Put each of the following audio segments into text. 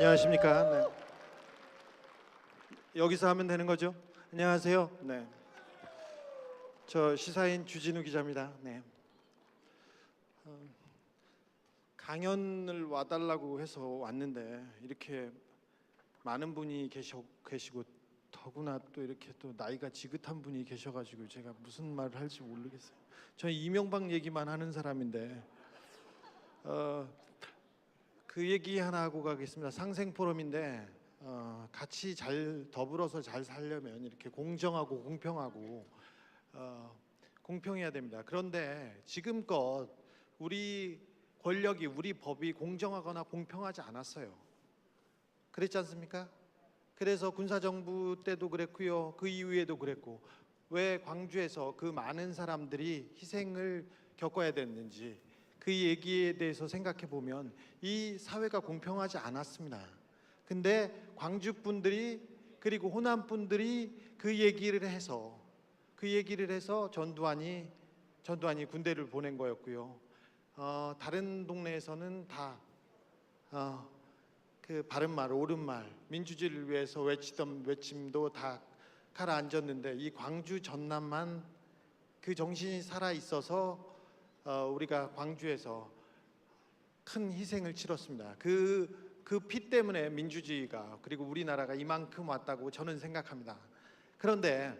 안녕하십니까? 네. 여기서 하면 되는 거죠? 안녕하세요. 네. 저 시사인 주진우 기자입니다. 네. 강연을 와달라고 해서 왔는데 이렇게 많은 분이 계시고 더구나 또 이렇게 또 나이가 지긋한 분이 계셔가지고 제가 무슨 말을 할지 모르겠어요. 저는 이명박 얘기만 하는 사람인데 그 얘기 하나 하고 가겠습니다. 상생 포럼인데 같이 잘 더불어서 잘 살려면 이렇게 공정하고 공평하고 공평해야 됩니다. 그런데 지금껏 우리 권력이 우리 법이 공정하거나 공평하지 않았어요. 그랬지 않습니까? 그래서 군사정부 때도 그랬고요. 그 이후에도 그랬고 왜 광주에서 그 많은 사람들이 희생을 겪어야 됐는지 그 얘기에 대해서 생각해 보면 이 사회가 공평하지 않았습니다. 근데 광주 분들이 그리고 호남 분들이 그 얘기를 해서 전두환이 군대를 보낸 거였고요. 다른 동네에서는 다 그 바른 말, 옳은 말, 민주주의를 위해서 외치던 외침도 다 가라앉았는데 이 광주 전남만 그 정신이 살아 있어서 우리가 광주에서 큰 희생을 치렀습니다. 그 피 때문에 민주주의가 그리고 우리나라가 이만큼 왔다고 저는 생각합니다. 그런데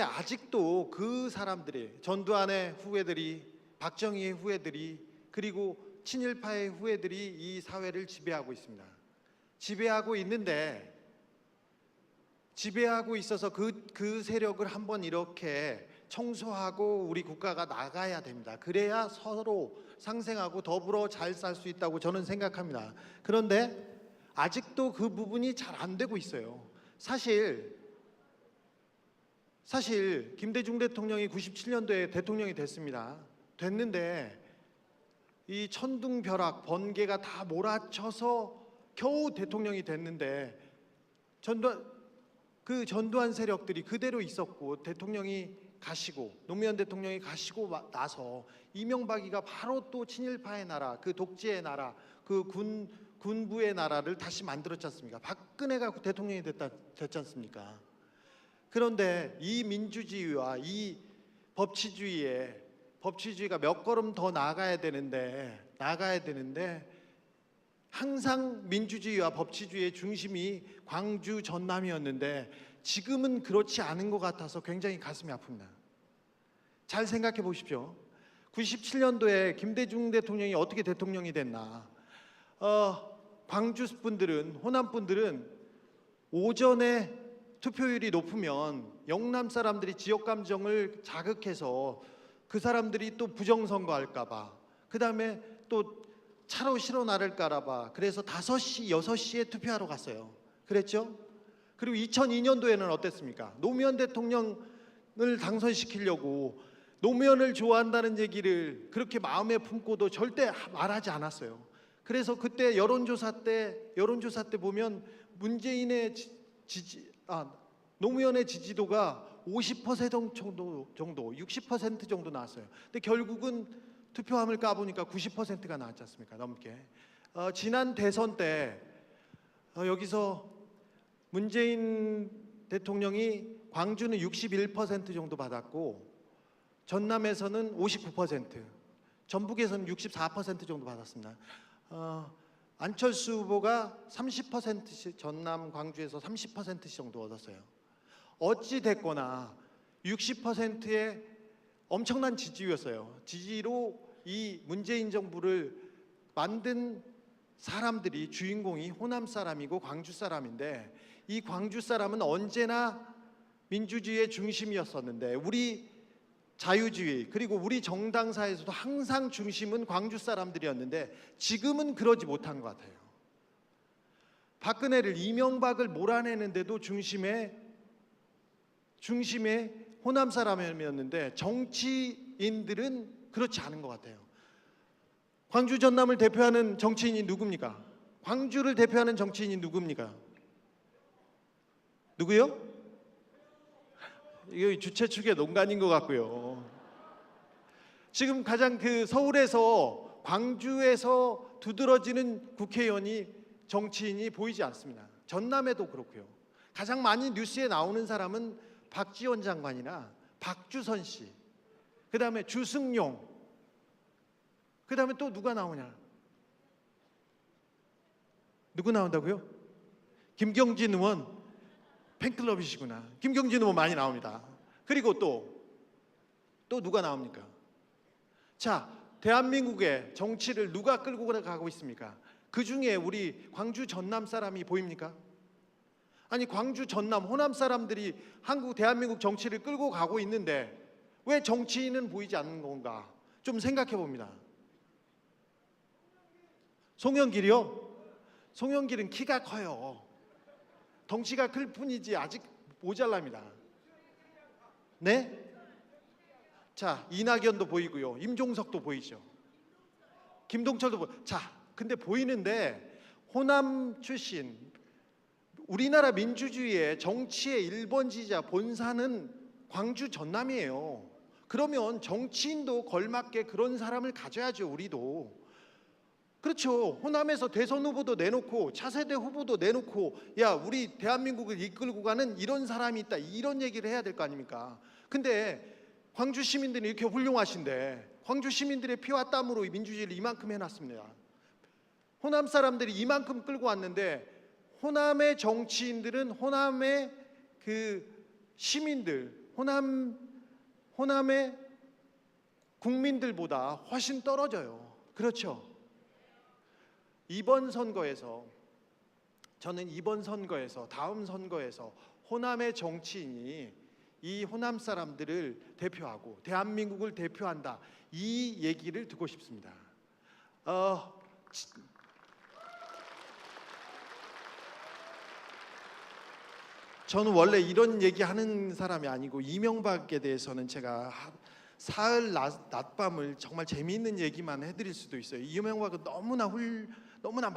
아직도 그 사람들이 전두환의 후예들이 박정희의 후예들이 그리고 친일파의 후예들이 이 사회를 지배하고 있습니다. 지배하고 있어서 그 세력을 한번 이렇게 청소하고 우리 국가가 나가야 됩니다. 그래야 서로 상생하고 더불어 잘 살 수 있다고 저는 생각합니다. 그런데 아직도 그 부분이 잘 안 되고 있어요. 사실 김대중 대통령이 97년도에 대통령이 됐는데 이 천둥벼락 번개가 다 몰아쳐서 겨우 대통령이 됐는데 전두환 세력들이 그대로 있었고 대통령이 가시고 노무현 대통령이 가시고 나서 이명박이가 바로 또 친일파의 나라, 그 독재의 나라, 그 군부의 나라를 다시 만들었지 않습니까? 박근혜가 대통령이 됐지 않습니까? 그런데 이 민주주의와 이 법치주의가 몇 걸음 더 나아가야 되는데 항상 민주주의와 법치주의의 중심이 광주 전남이었는데 지금은 그렇지 않은 것 같아서 굉장히 가슴이 아픕니다. 잘 생각해 보십시오. 97년도에 김대중 대통령이 어떻게 대통령이 됐나? 광주 분들은, 호남 분들은 오전에 투표율이 높으면 영남 사람들이 지역 감정을 자극해서 그 사람들이 또 부정선거할까봐, 그 다음에 또 차로 실어 나를까봐 그래서 5시, 6시에 투표하러 갔어요. 그랬죠? 그리고 2002년도에는 어땠습니까? 노무현 대통령을 당선시키려고 노무현을 좋아한다는 얘기를 그렇게 마음에 품고도 절대 말하지 않았어요. 그래서 그때 여론조사 때 보면 문재인의 노무현의 지지도가 50% 정도, 60% 정도 나왔어요. 근데 결국은 투표함을 까보니까 90%가 나왔지 않습니까? 넘게. 지난 대선 때 여기서 문재인 대통령이 광주는 61% 정도 받았고 전남에서는 59%, 전북에서는 64% 정도 받았습니다. 안철수 후보가 30%씩 전남 광주에서 30%씩 정도 얻었어요. 어찌 됐거나 60%의 엄청난 지지였어요. 지지로 이 문재인 정부를 만든 사람들이 주인공이 호남 사람이고 광주 사람인데 이 광주 사람은 언제나 민주주의의 중심이었었는데 우리 자유주의 그리고 우리 정당사에서도 항상 중심은 광주 사람들이었는데 지금은 그러지 못한 것 같아요. 박근혜를 이명박을 몰아내는데도 중심에 호남 사람이었는데 정치인들은 그렇지 않은 것 같아요. 광주 전남을 대표하는 정치인이 누굽니까? 광주를 대표하는 정치인이 누굽니까? 누구요? 이거 주최 측의 농간인 것 같고요. 지금 가장 서울에서 광주에서 두드러지는 국회의원이 정치인이 보이지 않습니다. 전남에도 그렇고요. 가장 많이 뉴스에 나오는 사람은 박지원 장관이나 박주선 씨, 그다음에 주승용, 그다음에 또 누가 나오냐? 누구 나온다고요? 김경진 의원 팬클럽이시구나. 김경진 의원 많이 나옵니다. 그리고 또 누가 나옵니까? 자, 대한민국의 정치를 누가 끌고 가고 있습니까? 그 중에 우리 광주 전남 사람이 보입니까? 아니, 광주 전남 호남 사람들이 한국 대한민국 정치를 끌고 가고 있는데 왜 정치인은 보이지 않는 건가? 좀 생각해 봅니다. 송영길이요? 송영길은 키가 커요. 덩치가 클 뿐이지 아직 모자랍니다. 네? 자, 이낙연도 보이고요. 임종석도 보이죠. 김동철도 자, 근데 보이는데 호남 출신, 우리나라 민주주의의 정치의 1번 지지자 본사는 광주 전남이에요. 그러면 정치인도 걸맞게 그런 사람을 가져야죠. 우리도. 그렇죠. 호남에서 대선 후보도 내놓고 차세대 후보도 내놓고, 야, 우리 대한민국을 이끌고 가는 이런 사람이 있다, 이런 얘기를 해야 될 거 아닙니까? 근데 광주 시민들이 이렇게 훌륭하신데 광주 시민들의 피와 땀으로 민주주의를 이만큼 해놨습니다. 호남 사람들이 이만큼 끌고 왔는데 호남의 정치인들은 호남의 그 시민들, 호남의 국민들보다 훨씬 떨어져요. 그렇죠. 저는 이번 선거에서 다음 선거에서 호남의 정치인이 이 호남 사람들을 대표하고 대한민국을 대표한다, 이 얘기를 듣고 싶습니다. 저는 원래 이런 얘기하는 사람이 아니고 이명박에 대해서는 제가 사흘 낮밤을 정말 재미있는 얘기만 해드릴 수도 있어요. 이명박은 너무나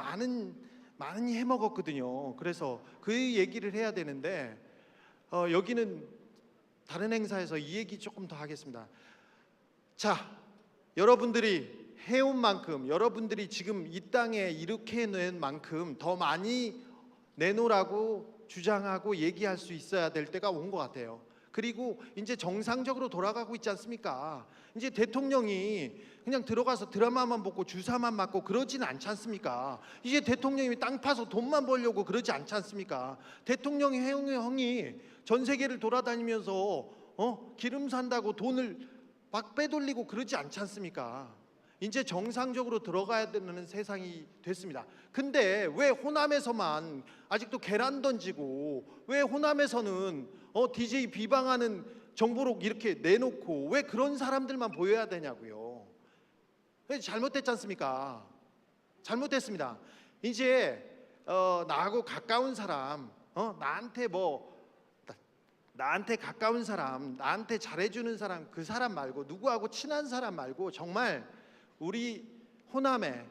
많이 해먹었거든요. 그래서 그 얘기를 해야 되는데 여기는 다른 행사에서 이 얘기 조금 더 하겠습니다. 자, 여러분들이 해온 만큼, 여러분들이 지금 이 땅에 이렇게 낸 만큼 더 많이 내놓으라고 주장하고 얘기할 수 있어야 될 때가 온 것 같아요. 그리고 이제 정상적으로 돌아가고 있지 않습니까? 이제 대통령이 그냥 들어가서 드라마만 보고 주사만 맞고 그러진 않지 않습니까? 이제 대통령이 땅 파서 돈만 벌려고 그러지 않지 않습니까? 대통령이 형이 전 세계를 돌아다니면서 기름 산다고 돈을 막 빼돌리고 그러지 않지 않습니까? 이제 정상적으로 들어가야 되는 세상이 됐습니다. 근데 왜 호남에서만 아직도 계란 던지고, 왜 호남에서는 DJ 비방하는 정보록 이렇게 내놓고 왜 그런 사람들만 보여야 되냐고요. 잘못됐지 않습니까? 잘못됐습니다. 이제 나하고 가까운 사람, 나한테 가까운 사람, 나한테 잘해주는 사람, 그 사람 말고, 누구하고 친한 사람 말고 정말 우리 호남의,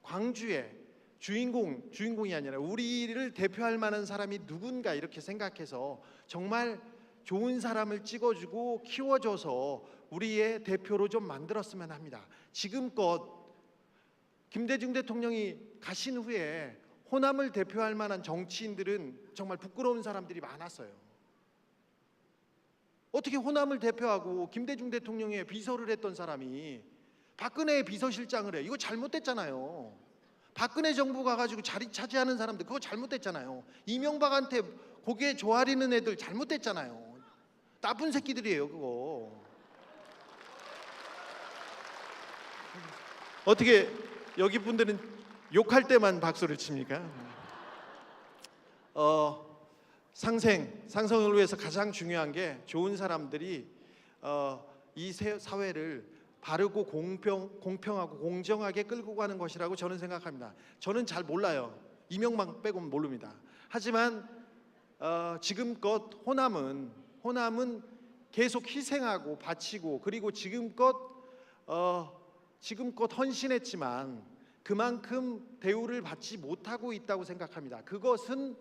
광주의 주인공이 아니라 우리를 대표할 만한 사람이 누군가 이렇게 생각해서 정말 좋은 사람을 찍어주고 키워줘서 우리의 대표로 좀 만들었으면 합니다. 지금껏 김대중 대통령이 가신 후에 호남을 대표할 만한 정치인들은 정말 부끄러운 사람들이 많았어요. 어떻게 호남을 대표하고 김대중 대통령의 비서를 했던 사람이 박근혜의 비서실장을 해? 이거 잘못됐잖아요. 박근혜 정부 가가지고 자리 차지하는 사람들, 그거 잘못됐잖아요. 이명박한테 고개 조아리는 애들 잘못됐잖아요. 나쁜 새끼들이에요, 그거. 어떻게 여기 분들은 욕할 때만 박수를 칩니까? 상생을 위해서 가장 중요한 게 좋은 사람들이 이 사회를 바르고 공평하고 공정하게 끌고 가는 것이라고 저는 생각합니다. 저는 잘 몰라요. 이명박 빼고는 모릅니다. 하지만 지금껏 호남은 계속 희생하고 바치고, 그리고 지금껏 헌신했지만 그만큼 대우를 받지 못하고 있다고 생각합니다. 그것은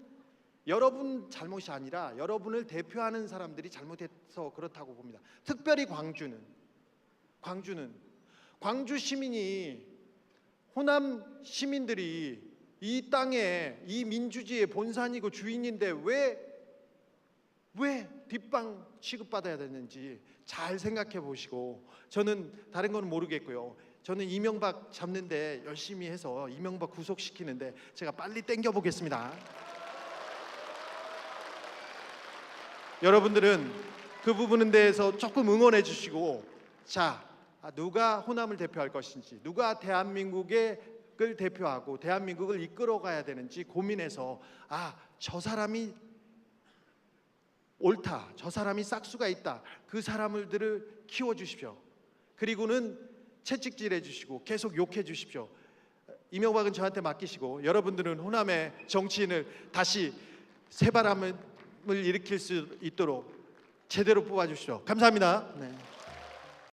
여러분 잘못이 아니라 여러분을 대표하는 사람들이 잘못해서 그렇다고 봅니다. 특별히 광주 시민이 호남 시민들이 이 땅에 이 민주주의의 본산이고 주인인데 왜 뒷방 취급받아야 되는지 잘 생각해 보시고, 저는 다른 건 모르겠고요. 저는 이명박 잡는데 열심히 해서 이명박 구속시키는데 제가 빨리 땡겨 보겠습니다. 여러분들은 그 부분에 대해서 조금 응원해 주시고, 자, 누가 호남을 대표할 것인지, 누가 대한민국을 대표하고 대한민국을 이끌어가야 되는지 고민해서 저 사람이 옳다, 저 사람이 싹수가 있다, 그 사람들을 키워주십시오. 그리고는 채찍질해 주시고 계속 욕해 주십시오. 이명박은 저한테 맡기시고 여러분들은 호남의 정치인을 다시 새바람을 일으킬 수 있도록 제대로 뽑아주십시오. 감사합니다. 네.